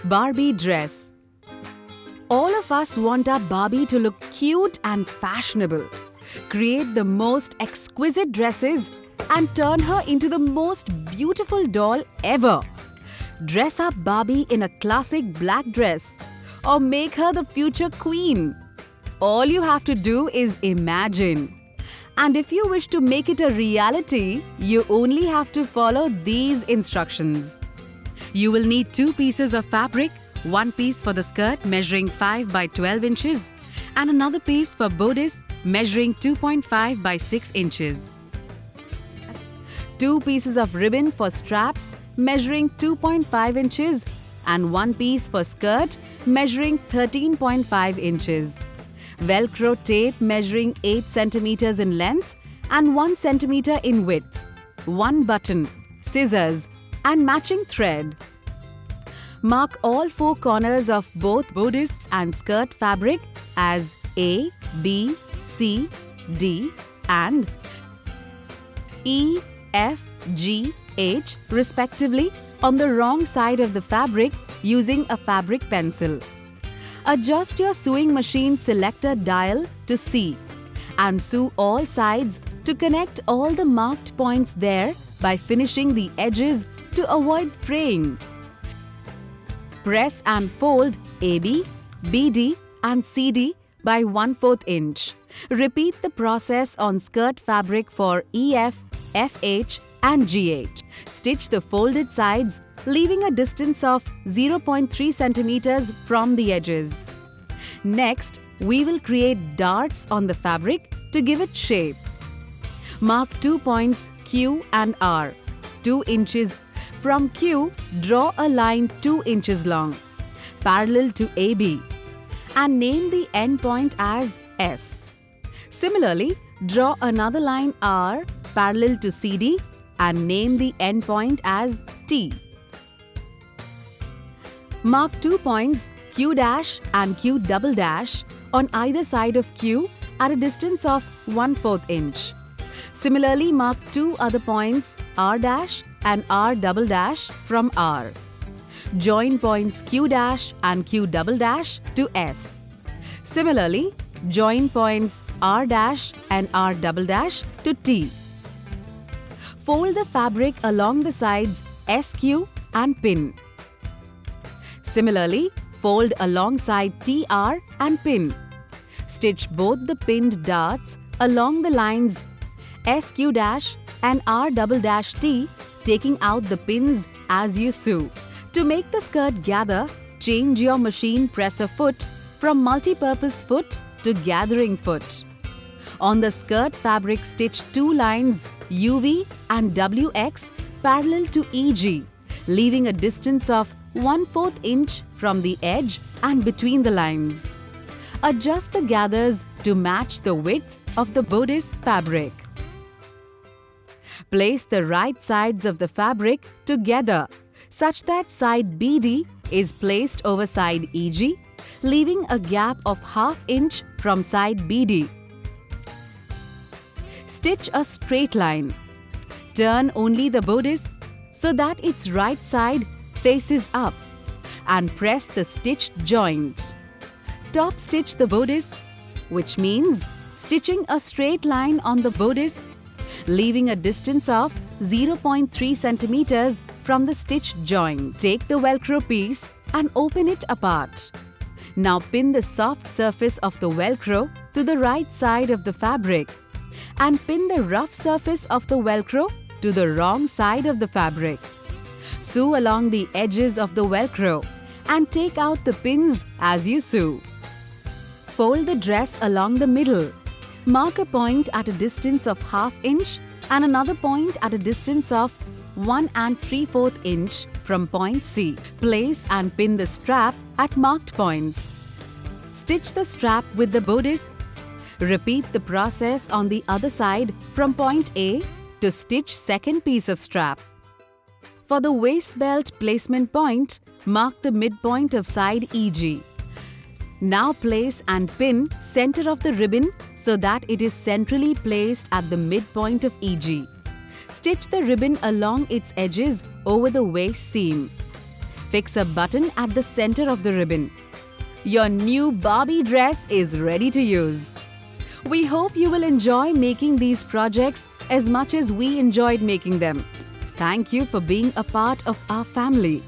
Barbie dress. All of us want our Barbie to look cute and fashionable. Create the most exquisite dresses and turn her into the most beautiful doll ever. Dress up Barbie in a classic black dress or make her the future queen. All you have to do is imagine. And if you wish to make it a reality, you only have to follow these instructions. You will need 2 pieces of fabric, one piece for the skirt measuring 5 by 12 inches and another piece for bodice measuring 2.5 by 6 inches. 2 pieces of ribbon for straps measuring 2.5 inches and one piece for skirt measuring 13.5 inches. Velcro tape measuring 8 centimeters in length and 1 centimeter in width. 1 button, scissors and matching thread. Mark all 4 corners of both bodice and skirt fabric as A, B, C, D and E, F, G, H respectively on the wrong side of the fabric using a fabric pencil. Adjust your sewing machine selector dial to C and sew all sides to connect all the marked points there by finishing the edges to avoid fraying. Press and fold AB, BD and CD by 1/4 inch. Repeat the process on skirt fabric for EF, FH and GH. Stitch the folded sides, leaving a distance of 0.3 centimeters from the edges. Next, we will create darts on the fabric to give it shape. Mark 2 points Q and R, 2 inches. From Q, draw a line 2 inches long, parallel to AB, and name the end point as S. Similarly, draw another line R parallel to CD and name the end point as T. Mark 2 points Q dash and Q double dash on either side of Q at a distance of 1/4 inch. Similarly, mark 2 other points R dash and R double dash from R. Join points Q dash and Q double dash to S. Similarly, join points R dash and R double dash to T. Fold the fabric along the sides SQ and pin. Similarly, fold alongside TR and pin. Stitch both the pinned darts along the lines SQ dash and R double dash T, taking out the pins as you sew. To make the skirt gather, change your machine presser foot from multi-purpose foot to gathering foot. On the skirt fabric, stitch 2 lines UV and WX parallel to EG, leaving a distance of 1/4 inch from the edge and between the lines. Adjust the gathers to match the width of the bodice fabric. Place the right sides of the fabric together such that side BD is placed over side EG, leaving a gap of 1/2 inch from side BD. Stitch a straight line. Turn only the bodice so that its right side faces up and press the stitched joint. Top stitch the bodice, which means stitching a straight line on the bodice, leaving a distance of 0.3 centimeters from the stitch joint. Take the Velcro piece and open it apart. Now pin the soft surface of the Velcro to the right side of the fabric and pin the rough surface of the Velcro to the wrong side of the fabric. Sew along the edges of the Velcro and take out the pins as you sew. Fold the dress along the middle. Mark a point at a distance of 1/2 inch and another point at a distance of 1 3/4 inch from point C. Place and pin the strap at marked points. Stitch the strap with the bodice. Repeat the process on the other side from point A to stitch second piece of strap. For the waist belt placement point, mark the midpoint of side EG. Now place and pin center of the ribbon so that it is centrally placed at the midpoint of EG. Stitch the ribbon along its edges over the waist seam. Fix a button at the center of the ribbon. Your new Barbie dress is ready to use. We hope you will enjoy making these projects as much as we enjoyed making them. Thank you for being a part of our family.